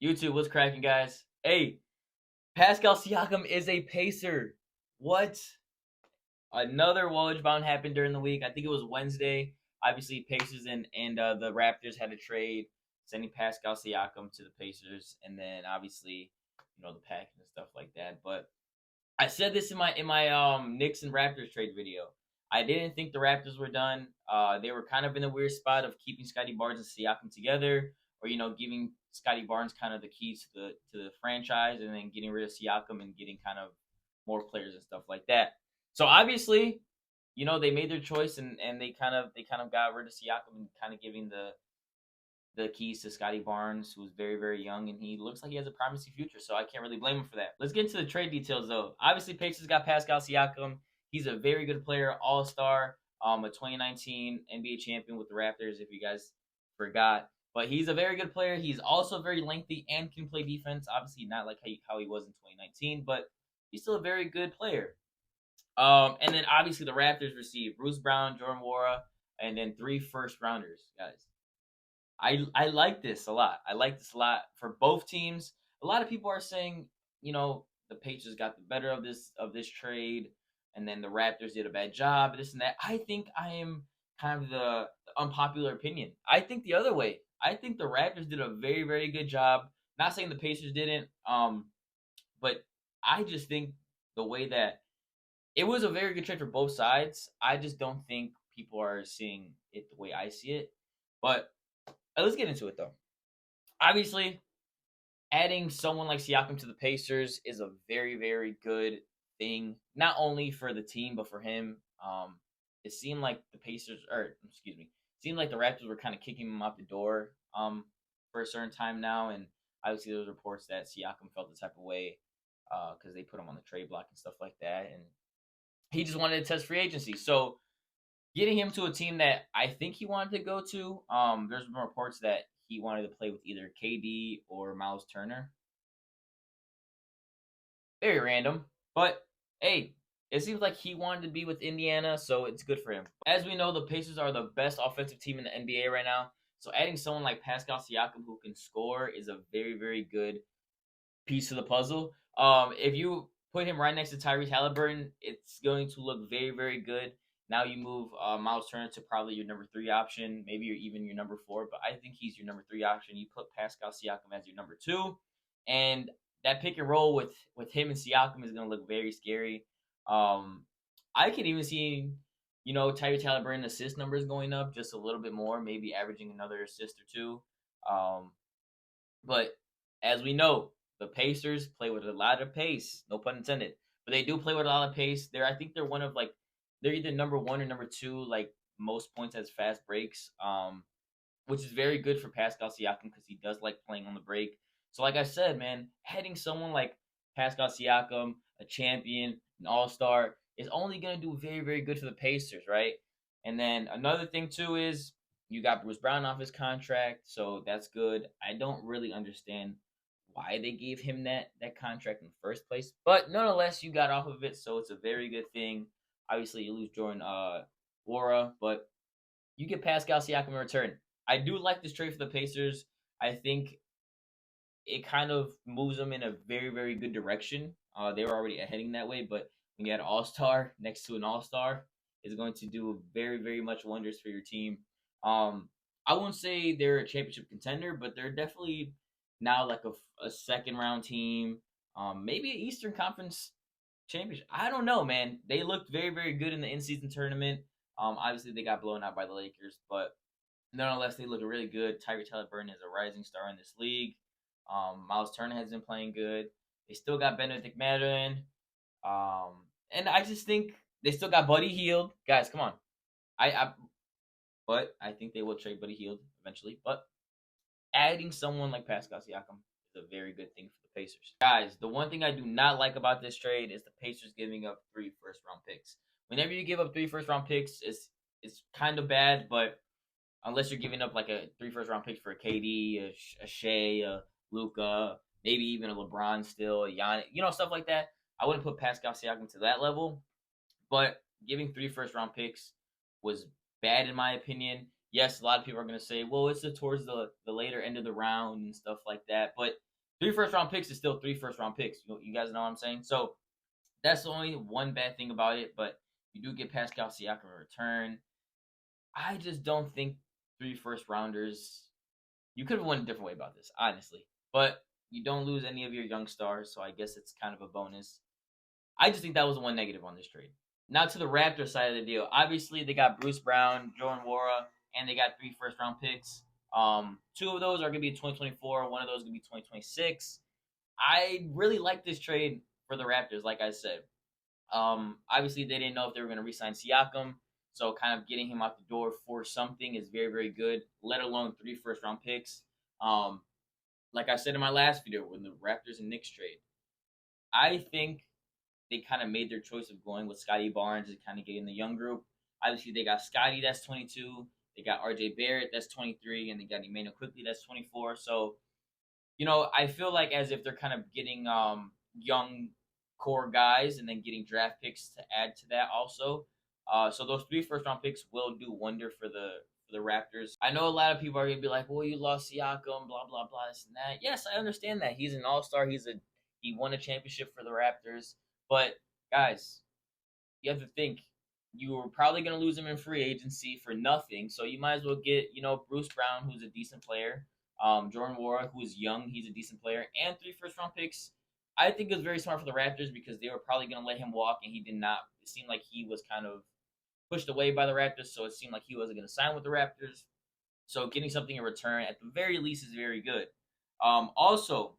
YouTube, what's cracking, guys? Hey, Pascal Siakam is a Pacer. What? Another Woj bound happened during the week. I think it was Wednesday. Obviously, Pacers and the Raptors had a trade, sending Pascal Siakam to the Pacers, and then obviously, the package and stuff like that. But I said this in my Knicks and Raptors trade video. I didn't think the Raptors were done. They were kind of in a weird spot of keeping Scotty Barnes and Siakam together, or giving Scotty Barnes kind of the keys to the franchise, and then getting rid of Siakam and getting kind of more players and stuff like that. So obviously, they made their choice and they kind of got rid of Siakam and kind of giving the keys to Scotty Barnes, who's very, very young, and he looks like he has a promising future. So I can't really blame him for that. Let's get into the trade details, though. Obviously, Pacers got Pascal Siakam. He's a very good player, all-star, a 2019 NBA champion with the Raptors, if you guys forgot. But he's a very good player. He's also very lengthy and can play defense. Obviously, not like how he was in 2019, but he's still a very good player. And then obviously the Raptors received Bruce Brown, Jordan Nwora, and then 3 first-rounders, guys. I like this a lot. I like this a lot for both teams. A lot of people are saying, the Pacers got the better of this trade, and then the Raptors did a bad job, this and that. I think I am kind of the unpopular opinion. I think the other way. I think the Raptors did a very, very good job. Not saying the Pacers didn't, but I just think the way that it was a very good trade for both sides. I just don't think people are seeing it the way I see it. But let's get into it, though. Obviously, adding someone like Siakam to the Pacers is a very, very good thing, not only for the team but for him. It seemed like seemed like the Raptors were kind of kicking him out the door for a certain time now, and obviously there was reports that Siakam felt the type of way because they put him on the trade block and stuff like that, and he just wanted to test free agency. So getting him to a team that I think he wanted to go to, there's been reports that he wanted to play with either KD or Miles Turner. Very random, but hey, it seems like he wanted to be with Indiana, so it's good for him. As we know, the Pacers are the best offensive team in the NBA right now, so adding someone like Pascal Siakam who can score is a very, very good piece of the puzzle. If you put him right next to Tyrese Halliburton, it's going to look very, very good. Now you move Miles Turner to probably your number 3 option, maybe you're even your number 4, but I think he's your number 3 option. You put Pascal Siakam as your number 2, and that pick and roll with him and Siakam is going to look very scary. I could even see, Tyrese Halliburton assist numbers going up just a little bit more, maybe averaging another assist or two. But as we know, the Pacers play with a lot of pace, no pun intended. But they do play with a lot of pace. I think they're one of they're either number 1 or number 2, most points as fast breaks. Which is very good for Pascal Siakam because he does like playing on the break. So like I said, man, heading someone like Pascal Siakam, a champion, an all-star, is only gonna do very, very good for the Pacers, right? And then another thing too is you got Bruce Brown off his contract, so that's good. I don't really understand why they gave him that contract in the first place, but nonetheless, you got off of it, so it's a very good thing. Obviously, you lose Jordan Nwora, but you get Pascal Siakam in return. I do like this trade for the Pacers. I think it kind of moves them in a very, very good direction. They were already heading that way, but when you had an all-star next to an all-star, it's going to do very, very much wonders for your team. I won't say they're a championship contender, but they're definitely now like a second-round team, maybe an Eastern Conference championship. I don't know, man. They looked very, very good in the in-season tournament. Obviously, they got blown out by the Lakers, but nonetheless, they look really good. Tyrese Halliburton is a rising star in this league. Miles Turner has been playing good. They still got Benedict Mathurin. And I just think they still got Buddy Hield. Guys, come on. But I think they will trade Buddy Hield eventually. But adding someone like Pascal Siakam is a very good thing for the Pacers. Guys, the one thing I do not like about this trade is the Pacers giving up 3 first-round picks. Whenever you give up 3 first-round picks, it's kind of bad, but unless you're giving up like a 3 first-round picks for a KD, a Shea, a Luka, maybe even a LeBron still, a Giannis, stuff like that. I wouldn't put Pascal Siakam to that level, but giving 3 first-round picks was bad in my opinion. Yes, a lot of people are going to say, well, it's towards the later end of the round and stuff like that, but 3 first-round picks is still 3 first-round picks. You guys know what I'm saying? So that's the only one bad thing about it, but you do get Pascal Siakam in return. I just don't think 3 first-rounders. You could have went a different way about this, honestly. But you don't lose any of your young stars, so I guess it's kind of a bonus. I just think that was the one negative on this trade. Now to the Raptors side of the deal. Obviously, they got Bruce Brown, Jordan Nwora, and they got 3 first-round picks. Two of those are going to be 2024. One of those is going to be 2026. I really like this trade for the Raptors, like I said. Obviously, they didn't know if they were going to re-sign Siakam, so kind of getting him out the door for something is very, very good. Let alone 3 first-round picks. Um, like I said in my last video, when the Raptors and Knicks trade, I think they kind of made their choice of going with Scotty Barnes and kind of getting the young group. Obviously, they got Scotty, that's 22. They got RJ Barrett, that's 23, and they got Emmanuel Quickly, that's 24. So, I feel like as if they're kind of getting young core guys and then getting draft picks to add to that also. So those 3 first-round picks will do wonder for the Raptors. I know a lot of people are gonna be like, "Well, you lost Siakam, blah blah blah, this and that." Yes, I understand that. He's an all-star. He won a championship for the Raptors. But guys, you have to think you were probably going to lose him in free agency for nothing. So you might as well get, Bruce Brown, who's a decent player, Jordan Nwora, who is young, he's a decent player, and 3 first-round picks. I think it was very smart for the Raptors because they were probably going to let him walk, and he did not. It seemed like he was kind of pushed away by the Raptors, so it seemed like he wasn't going to sign with the Raptors. So getting something in return, at the very least, is very good. Also,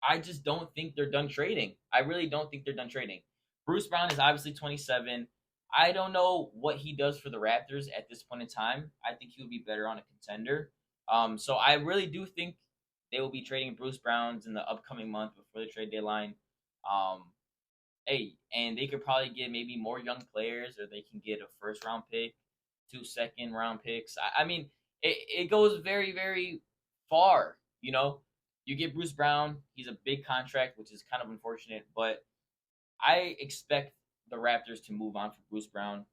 I just don't think they're done trading. I really don't think they're done trading. Bruce Brown is obviously 27. I don't know what he does for the Raptors at this point in time. I think he would be better on a contender. So I really do think they will be trading Bruce Browns in the upcoming month before the trade deadline. Um, and they could probably get maybe more young players, or they can get a first round pick, 2 second round picks. I mean, it goes very, very far. You get Bruce Brown. He's a big contract, which is kind of unfortunate, but I expect the Raptors to move on from Bruce Brown.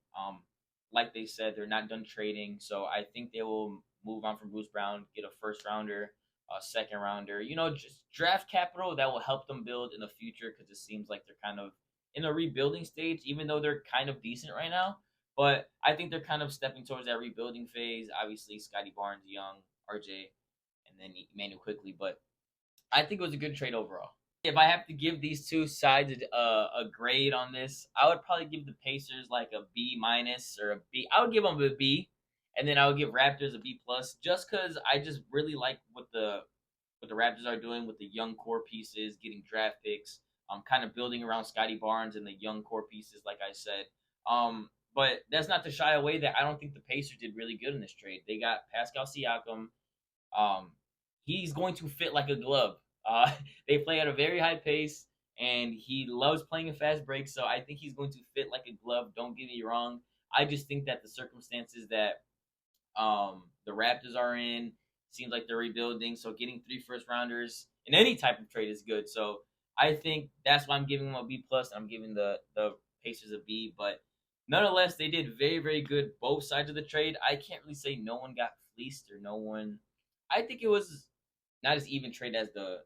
Like they said, they're not done trading, so I think they will move on from Bruce Brown, get a first rounder, a second rounder. Just draft capital that will help them build in the future because it seems like they're kind of in a rebuilding stage, even though they're kind of decent right now. But I think they're kind of stepping towards that rebuilding phase. Obviously, Scotty Barnes, Young, RJ, and then Emmanuel Quickly, but I think it was a good trade overall. If I have to give these two sides a grade on this, I would probably give the Pacers like a B minus or a B. I would give them a B, and then I would give Raptors a B plus, just because I just really like what the Raptors are doing with the young core pieces, getting draft picks, kind of building around Scotty Barnes and the young core pieces, like I said. But that's not to shy away that I don't think the Pacers did really good in this trade. They got Pascal Siakam. Um, he's going to fit like a glove. They play at a very high pace, and he loves playing in fast breaks. So I think he's going to fit like a glove. Don't get me wrong. I just think that the circumstances that the Raptors are in seems like they're rebuilding. So getting 3 first rounders in any type of trade is good. So I think that's why I'm giving them a B plus. I'm giving the Pacers a B, but nonetheless, they did very, very good both sides of the trade. I can't really say no one got fleeced or no one. I think it was not as even trade as the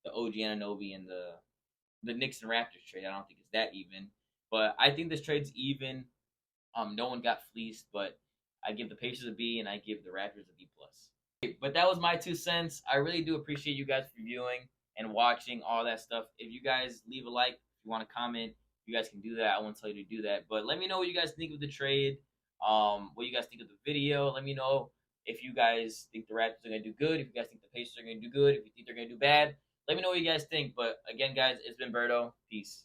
OG Anunoby and the Knicks and Raptors trade. I don't think it's that even, but I think this trade's even. No one got fleeced, but I give the Pacers a B and I give the Raptors a B plus. But that was my 2 cents. I really do appreciate you guys for viewing and watching all that stuff. If you guys leave a like, if you want to comment, you guys can do that. I won't tell you to do that, but let me know what you guys think of the trade. What you guys think of the video. Let me know if you guys think the Raptors are going to do good, if you guys think the Pacers are going to do good, if you think they're going to do bad. Let me know what you guys think. But again, guys, it's been Berto. Peace.